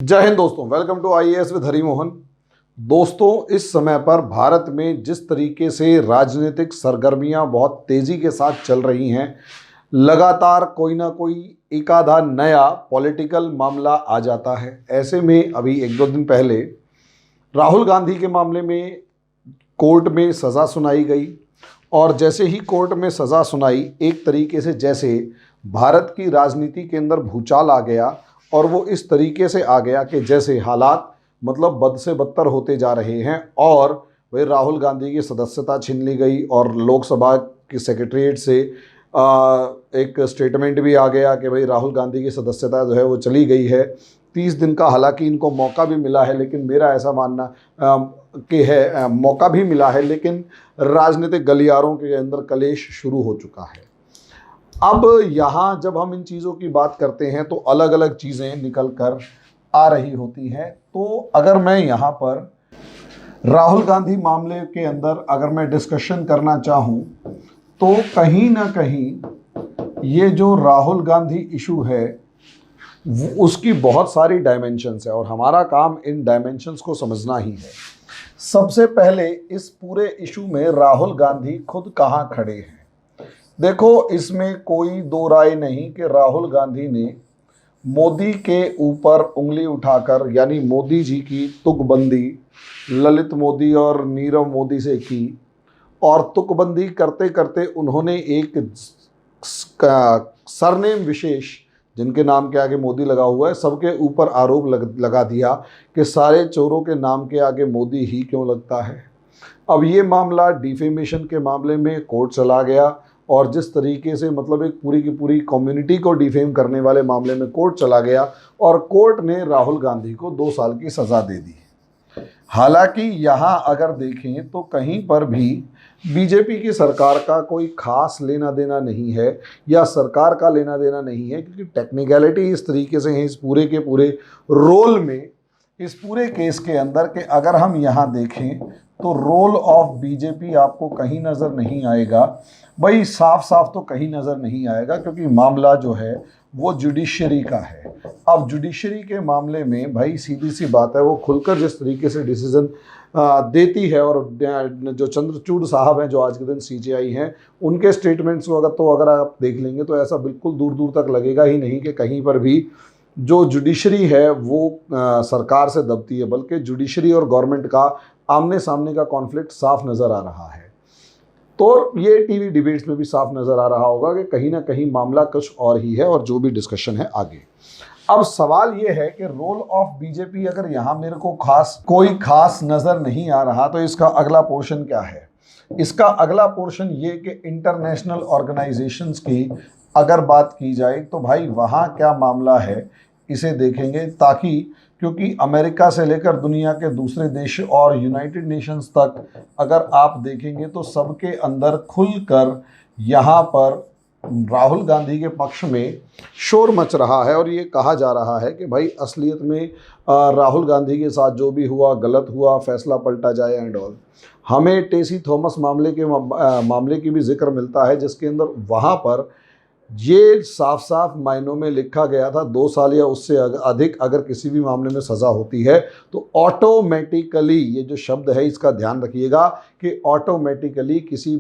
जय हिंद दोस्तों, welcome to IAS with Hari Mohan. दोस्तों, इस समय पर भारत में जिस तरीके से राजनीतिक सरगर्मियां बहुत तेजी के साथ चल रही हैं, लगातार कोई ना कोई एक आधा नया पॉलिटिकल मामला आ जाता है। ऐसे में अभी एक दो दिन पहले राहुल गांधी के मामले में कोर्ट में सज़ा सुनाई गई और जैसे ही कोर्ट में सज़ा सुनाई, एक तरीके से जैसे भारत की राजनीति के अंदर भूचाल आ गया और वो इस तरीके से आ गया कि जैसे हालात मतलब बद से बदतर होते जा रहे हैं। और वही राहुल गांधी की सदस्यता छीन ली गई और लोकसभा की सेक्रेटरीट से एक स्टेटमेंट भी आ गया कि भाई राहुल गांधी की सदस्यता जो है वो चली गई है। 30 दिन का हालांकि इनको मौका भी मिला है, लेकिन मेरा ऐसा मानना कि है मौका भी मिला है, लेकिन राजनीतिक गलियारों के अंदर कलेश शुरू हो चुका है। अब यहाँ जब हम इन चीज़ों की बात करते हैं तो अलग अलग चीज़ें निकल कर आ रही होती हैं। तो अगर मैं यहाँ पर राहुल गांधी मामले के अंदर अगर मैं डिस्कशन करना चाहूँ तो कहीं ना कहीं ये जो राहुल गांधी इशू है उसकी बहुत सारी डायमेंशंस है और हमारा काम इन डायमेंशंस को समझना ही है। सबसे पहले इस पूरे इशू में राहुल गांधी खुद कहाँ खड़े हैं। देखो, इसमें कोई दो राय नहीं कि राहुल गांधी ने मोदी के ऊपर उंगली उठाकर, यानी मोदी जी की तुकबंदी ललित मोदी और नीरव मोदी से की और तुकबंदी करते करते उन्होंने एक सरनेम विशेष जिनके नाम के आगे मोदी लगा हुआ है, सबके ऊपर आरोप लगा दिया कि सारे चोरों के नाम के आगे मोदी ही क्यों लगता है। अब ये मामला डिफेमेशन के मामले में कोर्ट चला गया और जिस तरीके से मतलब एक पूरी की पूरी कम्युनिटी को डिफेम करने वाले मामले में कोर्ट चला गया और कोर्ट ने राहुल गांधी को 2 साल की सज़ा दे दी। हालांकि यहाँ अगर देखें तो कहीं पर भी बीजेपी की सरकार का कोई खास लेना देना नहीं है या सरकार का लेना देना नहीं है, क्योंकि टेक्निकलिटी इस तरीके से है इस पूरे के पूरे रोल में, इस पूरे केस के अंदर कि अगर हम यहाँ देखें तो रोल ऑफ बीजेपी आपको कहीं नज़र नहीं आएगा। भाई साफ साफ तो कहीं नज़र नहीं आएगा, क्योंकि मामला जो है वो जुडिशरी का है। अब जुडिशरी के मामले में भाई सीधी सी बात है, वो खुलकर जिस तरीके से डिसीजन देती है और जो चंद्रचूड़ साहब हैं जो आज के दिन सीजेआई हैं, उनके स्टेटमेंट्स को अगर आप देख लेंगे तो ऐसा बिल्कुल दूर दूर तक लगेगा ही नहीं कि कहीं पर भी जो जुडिशरी है वो सरकार से दबती है, बल्कि जुडिशरी और गवर्नमेंट का आमने सामने का कॉन्फ्लिक्ट साफ नज़र आ रहा है। तो ये टीवी डिबेट्स में भी साफ नज़र आ रहा होगा कि कहीं ना कहीं मामला कुछ और ही है और जो भी डिस्कशन है आगे। अब सवाल ये है कि रोल ऑफ बीजेपी अगर यहाँ मेरे को कोई खास नज़र नहीं आ रहा तो इसका अगला पोर्शन क्या है। इसका अगला पोर्शन ये कि इंटरनेशनल ऑर्गेनाइजेशंस की अगर बात की जाए तो भाई वहाँ क्या मामला है इसे देखेंगे, ताकि क्योंकि अमेरिका से लेकर दुनिया के दूसरे देश और यूनाइटेड नेशंस तक अगर आप देखेंगे तो सबके अंदर खुलकर यहाँ पर राहुल गांधी के पक्ष में शोर मच रहा है और ये कहा जा रहा है कि भाई असलियत में राहुल गांधी के साथ जो भी हुआ गलत हुआ, फैसला पलटा जाए एंड ऑल। हमें टेसी थॉमस मामले की भी जिक्र मिलता है, जिसके अंदर वहाँ पर ये साफ साफ मायनों में लिखा गया था 2 साल या उससे अधिक अगर किसी भी मामले में सज़ा होती है तो ऑटोमेटिकली, ये जो शब्द है इसका ध्यान रखिएगा कि ऑटोमेटिकली किसी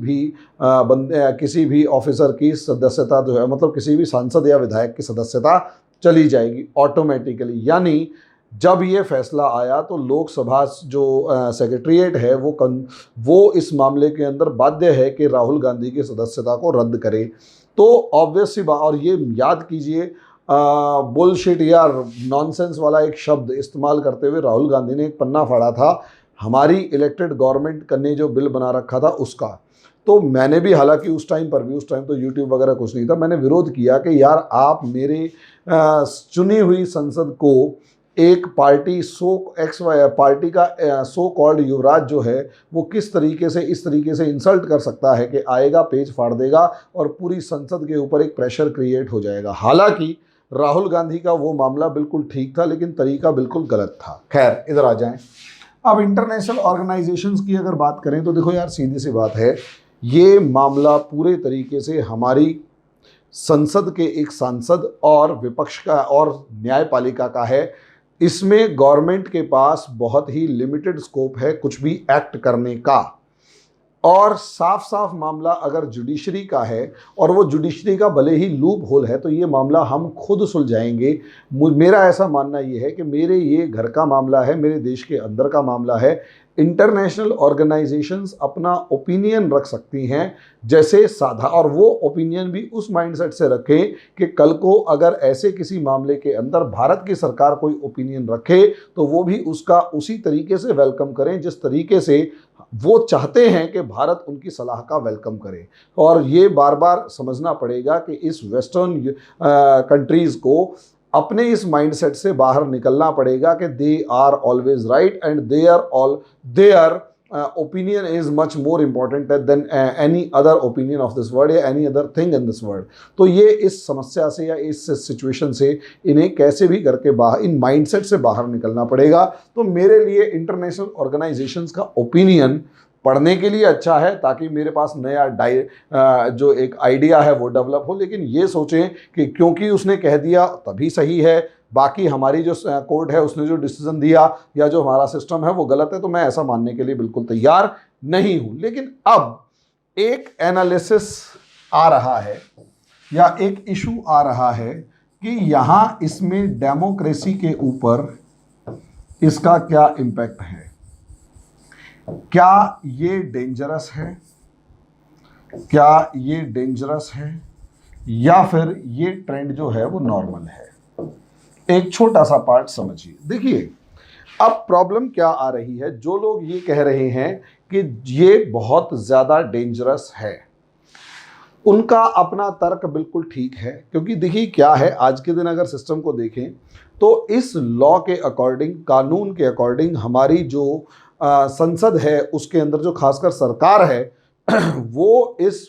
भी ऑफिसर की सदस्यता जो है, मतलब किसी भी सांसद या विधायक की सदस्यता चली जाएगी ऑटोमेटिकली। यानी जब ये फैसला आया तो लोकसभा जो सेक्रेटरीट है वो इस मामले के अंदर बाध्य है कि राहुल गांधी की सदस्यता को रद्द करे। तो ऑब्वियस सी बात, और ये याद कीजिए बुलशिट या नॉनसेंस वाला एक शब्द इस्तेमाल करते हुए राहुल गांधी ने एक पन्ना फाड़ा था हमारी इलेक्टेड गवर्नमेंट ने जो बिल बना रखा था उसका। तो मैंने भी, हालांकि उस टाइम तो यूट्यूब वगैरह कुछ नहीं था, मैंने विरोध किया कि यार आप मेरे चुनी हुई संसद को एक पार्टी पार्टी का सो कॉल्ड युवराज जो है वो किस तरीके से इस तरीके से इंसल्ट कर सकता है कि आएगा पेज फाड़ देगा और पूरी संसद के ऊपर एक प्रेशर क्रिएट हो जाएगा। हालांकि राहुल गांधी का वो मामला बिल्कुल ठीक था, लेकिन तरीका बिल्कुल गलत था। खैर, इधर आ जाएं। अब इंटरनेशनल ऑर्गेनाइजेशंस की अगर बात करें तो देखो यार, सीधी सी बात है, ये मामला पूरे तरीके से हमारी संसद के एक सांसद और विपक्ष का और न्यायपालिका का है। इसमें गवर्नमेंट के पास बहुत ही लिमिटेड स्कोप है कुछ भी एक्ट करने का। और साफ साफ मामला अगर जुडिशरी का है और वो जुडिशरी का भले ही लूप होल है तो ये मामला हम खुद सुलझाएंगे। मेरा ऐसा मानना ये है कि मेरे ये घर का मामला है, मेरे देश के अंदर का मामला है। इंटरनेशनल ऑर्गेनाइजेशंस अपना ओपिनियन रख सकती हैं जैसे साधा, और वो ओपिनियन भी उस माइंडसेट से रखें कि कल को अगर ऐसे किसी मामले के अंदर भारत की सरकार कोई ओपिनियन रखे तो वो भी उसका उसी तरीके से वेलकम करें जिस तरीके से वो चाहते हैं कि भारत उनकी सलाह का वेलकम करे। और ये बार बार समझना पड़ेगा कि इस वेस्टर्न कंट्रीज़ को अपने इस माइंडसेट से बाहर निकलना पड़ेगा कि they are always right and their opinion is much more important than any other opinion of this world या any other thing in this world. तो ये इस समस्या से या इस सिचुएशन से इन्हें कैसे भी करके बाहर, इन माइंडसेट से बाहर निकलना पड़ेगा। तो मेरे लिए इंटरनेशनल ऑर्गेनाइजेशंस का ओपिनियन पढ़ने के लिए अच्छा है ताकि मेरे पास नया जो एक आइडिया है वो डेवलप हो। लेकिन ये सोचें कि क्योंकि उसने कह दिया तभी सही है, बाकी हमारी जो कोर्ट है उसने जो डिसीजन दिया या जो हमारा सिस्टम है वो गलत है, तो मैं ऐसा मानने के लिए बिल्कुल तैयार नहीं हूं। लेकिन अब एक एनालिसिस आ रहा है या एक इशू आ रहा है कि यहाँ इसमें डेमोक्रेसी के ऊपर इसका क्या इम्पैक्ट है, क्या ये डेंजरस है, क्या ये डेंजरस है या फिर ये ट्रेंड जो है वो नॉर्मल है। एक छोटा सा पार्ट समझिए। देखिए अब प्रॉब्लम क्या आ रही है, जो लोग ये कह रहे हैं कि ये बहुत ज़्यादा डेंजरस है उनका अपना तर्क बिल्कुल ठीक है। क्योंकि देखिए क्या है, आज के दिन अगर सिस्टम को देखें तो इस लॉ के अकॉर्डिंग, कानून के अकॉर्डिंग हमारी जो संसद है उसके अंदर जो खासकर सरकार है वो इस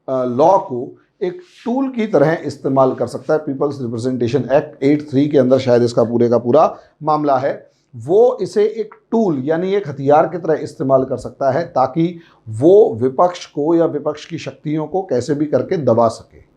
लॉ को एक टूल की तरह इस्तेमाल कर सकता है। पीपल्स रिप्रेजेंटेशन एक्ट 83 के अंदर शायद इसका पूरे का पूरा मामला है। वो इसे एक टूल यानी एक हथियार की तरह इस्तेमाल कर सकता है ताकि वो विपक्ष को या विपक्ष की शक्तियों को कैसे भी करके दबा सके।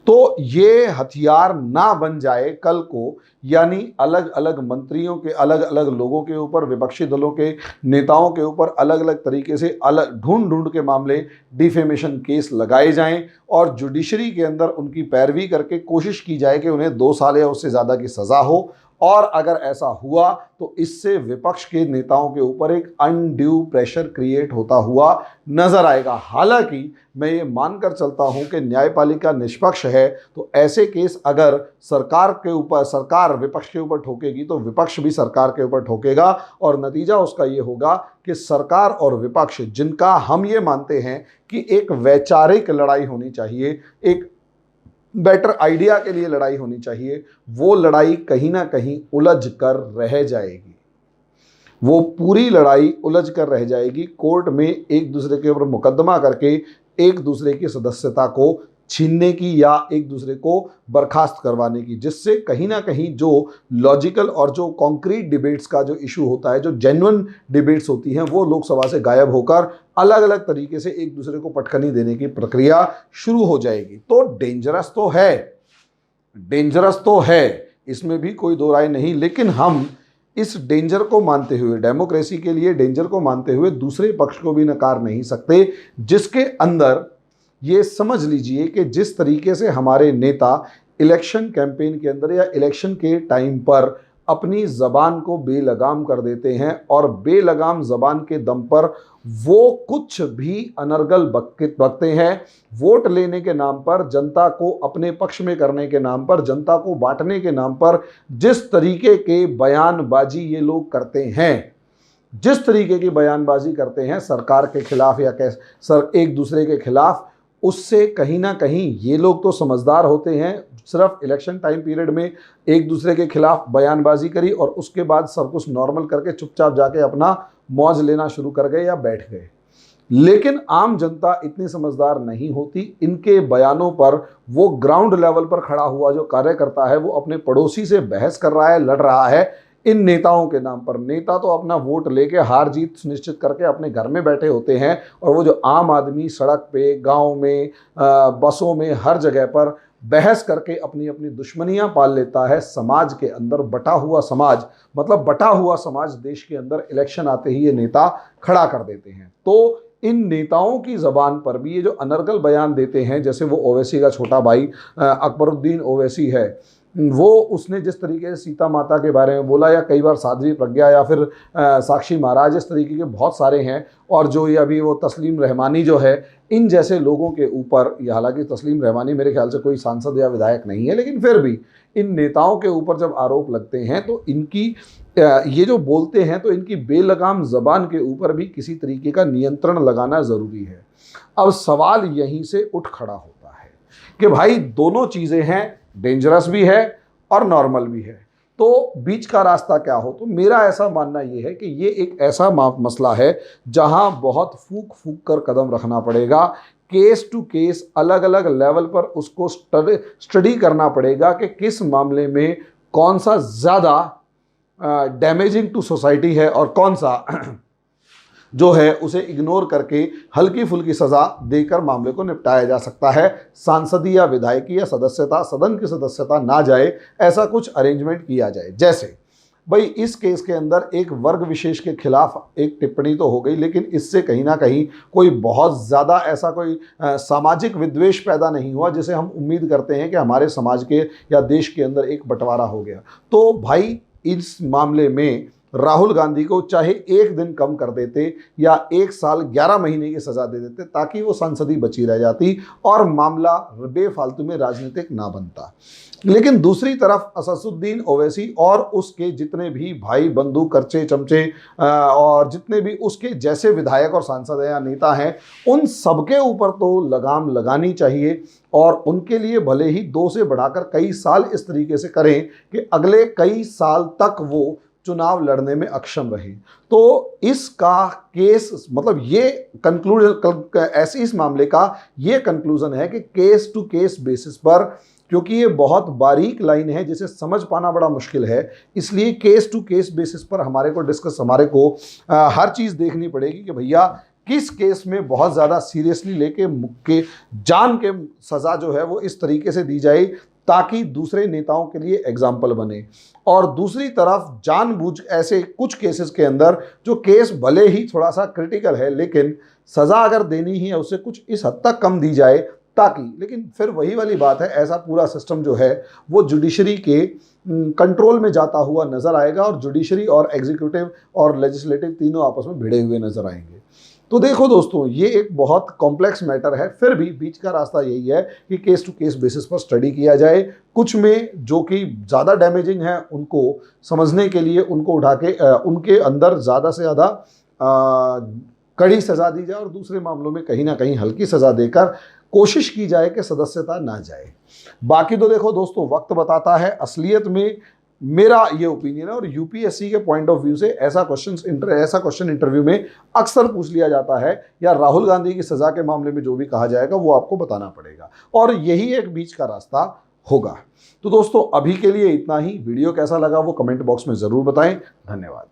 तो ये हथियार ना बन जाए कल को, यानी अलग अलग मंत्रियों के, अलग अलग लोगों के ऊपर, विपक्षी दलों के नेताओं के ऊपर अलग अलग तरीके से अलग ढूंढ के मामले, डिफेमेशन केस लगाए जाएं और जुडिशरी के अंदर उनकी पैरवी करके कोशिश की जाए कि उन्हें 2 साल या उससे ज़्यादा की सज़ा हो। और अगर ऐसा हुआ तो इससे विपक्ष के नेताओं के ऊपर एक अनड्यू प्रेशर क्रिएट होता हुआ नजर आएगा। हालांकि मैं ये मानकर चलता हूं कि न्यायपालिका निष्पक्ष है, तो ऐसे केस अगर सरकार के ऊपर, सरकार विपक्ष के ऊपर ठोकेगी तो विपक्ष भी सरकार के ऊपर ठोकेगा और नतीजा उसका ये होगा कि सरकार और विपक्ष, जिनका हम ये मानते हैं कि एक वैचारिक लड़ाई होनी चाहिए, एक बेटर आइडिया के लिए लड़ाई होनी चाहिए, वो लड़ाई कहीं ना कहीं उलझ कर रह जाएगी। वो पूरी लड़ाई उलझ कर रह जाएगी कोर्ट में एक दूसरे के ऊपर मुकदमा करके एक दूसरे की सदस्यता को छीनने की या एक दूसरे को बर्खास्त करवाने की, जिससे कहीं ना कहीं जो लॉजिकल और जो कॉन्क्रीट डिबेट्स का जो इशू होता है, जो जेन्युइन डिबेट्स होती हैं, वो लोकसभा से गायब होकर अलग अलग तरीके से एक दूसरे को पटखनी देने की प्रक्रिया शुरू हो जाएगी। तो डेंजरस तो है, डेंजरस तो है, इसमें भी कोई दो राय नहीं। लेकिन हम इस डेंजर को मानते हुए, डेमोक्रेसी के लिए डेंजर को मानते हुए दूसरे पक्ष को भी नकार नहीं सकते, जिसके अंदर ये समझ लीजिए कि जिस तरीके से हमारे नेता इलेक्शन कैंपेन के अंदर या इलेक्शन के टाइम पर अपनी ज़बान को बेलगाम कर देते हैं और बेलगाम ज़बान के दम पर वो कुछ भी अनर्गल बकते हैं, वोट लेने के नाम पर, जनता को अपने पक्ष में करने के नाम पर, जनता को बांटने के नाम पर जिस तरीके के बयानबाजी ये लोग करते हैं, जिस तरीके की बयानबाजी करते हैं सरकार के खिलाफ या एक दूसरे के खिलाफ, उससे कहीं ना कहीं ये लोग तो समझदार होते हैं। सिर्फ इलेक्शन टाइम पीरियड में एक दूसरे के खिलाफ बयानबाजी करी और उसके बाद सब कुछ नॉर्मल करके चुपचाप जाके अपना मौज लेना शुरू कर गए या बैठ गए। लेकिन आम जनता इतनी समझदार नहीं होती। इनके बयानों पर वो ग्राउंड लेवल पर खड़ा हुआ जो कार्यकर्ता है वो अपने पड़ोसी से बहस कर रहा है, लड़ रहा है इन नेताओं के नाम पर। नेता तो अपना वोट लेके हार जीत सुनिश्चित करके अपने घर में बैठे होते हैं और वो जो आम आदमी सड़क पे, गांव में, बसों में, हर जगह पर बहस करके अपनी अपनी दुश्मनियां पाल लेता है समाज के अंदर। बटा हुआ समाज, मतलब बटा हुआ समाज देश के अंदर इलेक्शन आते ही ये नेता खड़ा कर देते हैं। तो इन नेताओं की जबान पर भी ये जो अनर्गल बयान देते हैं, जैसे वो ओवैसी का छोटा भाई अकबरुद्दीन ओवैसी है, वो उसने जिस तरीके से सीता माता के बारे में बोला, या कई बार साध्वी प्रज्ञा या फिर साक्षी महाराज, इस तरीके के बहुत सारे हैं। और जो ये अभी वो तस्लीम रहमानी जो है, इन जैसे लोगों के ऊपर, ये हालांकि तस्लीम रहमानी मेरे ख्याल से कोई सांसद या विधायक नहीं है, लेकिन फिर भी इन नेताओं के ऊपर जब आरोप लगते हैं तो इनकी ये जो बोलते हैं तो इनकी बेलगाम ज़बान के ऊपर भी किसी तरीके का नियंत्रण लगाना ज़रूरी है। अब सवाल यहीं से उठ खड़ा होता है कि भाई दोनों चीज़ें हैं, डेंजरस भी है और नॉर्मल भी है, तो बीच का रास्ता क्या हो। तो मेरा ऐसा मानना ये है कि ये एक ऐसा मसला है जहां बहुत फूक फूक कर कदम रखना पड़ेगा। केस टू केस अलग अलग लेवल पर उसको स्टडी करना पड़ेगा कि किस मामले में कौन सा ज़्यादा डैमेजिंग टू सोसाइटी है और कौन सा जो है उसे इग्नोर करके हल्की फुल्की सज़ा देकर मामले को निपटाया जा सकता है। सांसदी या विधायकी या सदस्यता, सदन की सदस्यता ना जाए, ऐसा कुछ अरेंजमेंट किया जाए। जैसे भाई इस केस के अंदर एक वर्ग विशेष के खिलाफ एक टिप्पणी तो हो गई, लेकिन इससे कहीं ना कहीं कोई बहुत ज़्यादा ऐसा कोई सामाजिक विद्वेष पैदा नहीं हुआ जिसे हम उम्मीद करते हैं कि हमारे समाज के या देश के अंदर एक बंटवारा हो गया। तो भाई इस मामले में राहुल गांधी को चाहे एक दिन कम कर देते या 1 साल 11 महीने की सज़ा दे देते, ताकि वो संसदी बची रह जाती और मामला बेफालतू में राजनीतिक ना बनता। लेकिन दूसरी तरफ असदुद्दीन ओवैसी और उसके जितने भी भाई बंधु, करचे चमचे और जितने भी उसके जैसे विधायक और सांसद हैं या नेता हैं, उन सबके ऊपर तो लगाम लगानी चाहिए और उनके लिए भले ही 2 से बढ़ाकर कई साल इस तरीके से करें कि अगले कई साल तक वो चुनाव लड़ने में अक्षम रहे। तो इसका केस, मतलब ये कंक्लूजन ऐसे इस मामले का ये कंक्लूजन है कि केस टू केस बेसिस पर, क्योंकि ये बहुत बारीक लाइन है जिसे समझ पाना बड़ा मुश्किल है, इसलिए केस टू केस बेसिस पर हमारे को हर चीज़ देखनी पड़ेगी कि भैया किस केस में बहुत ज़्यादा सीरियसली लेके मुक्के जान के सज़ा जो है वो इस तरीके से दी जाए ताकि दूसरे नेताओं के लिए एग्जाम्पल बने। और दूसरी तरफ जानबूझ ऐसे कुछ केसेस के अंदर जो केस भले ही थोड़ा सा क्रिटिकल है, लेकिन सज़ा अगर देनी ही है उससे कुछ इस हद तक कम दी जाए ताकि, लेकिन फिर वही वाली बात है, ऐसा पूरा सिस्टम जो है वो जुडिशरी के कंट्रोल में जाता हुआ नज़र आएगा और जुडिशरी और एग्जीक्यूटिव और लेजिस्लेटिव तीनों आपस में भिड़े हुए नज़र आएंगे। तो देखो दोस्तों, ये एक बहुत कॉम्प्लेक्स मैटर है, फिर भी बीच का रास्ता यही है कि केस टू केस बेसिस पर स्टडी किया जाए। कुछ में जो कि ज़्यादा डैमेजिंग है उनको समझने के लिए उनको उठा के उनके अंदर ज़्यादा से ज़्यादा कड़ी सज़ा दी जाए और दूसरे मामलों में कहीं ना कहीं हल्की सज़ा देकर कोशिश की जाए कि सदस्यता ना जाए। बाकी तो देखो दोस्तों, वक्त बताता है। असलियत में मेरा ये ओपिनियन है और यूपीएससी के पॉइंट ऑफ व्यू से ऐसा क्वेश्चन इंटरव्यू में अक्सर पूछ लिया जाता है, या राहुल गांधी की सज़ा के मामले में जो भी कहा जाएगा वो आपको बताना पड़ेगा और यही एक बीच का रास्ता होगा। तो दोस्तों, अभी के लिए इतना ही। वीडियो कैसा लगा वो कमेंट बॉक्स में ज़रूर बताएं। धन्यवाद।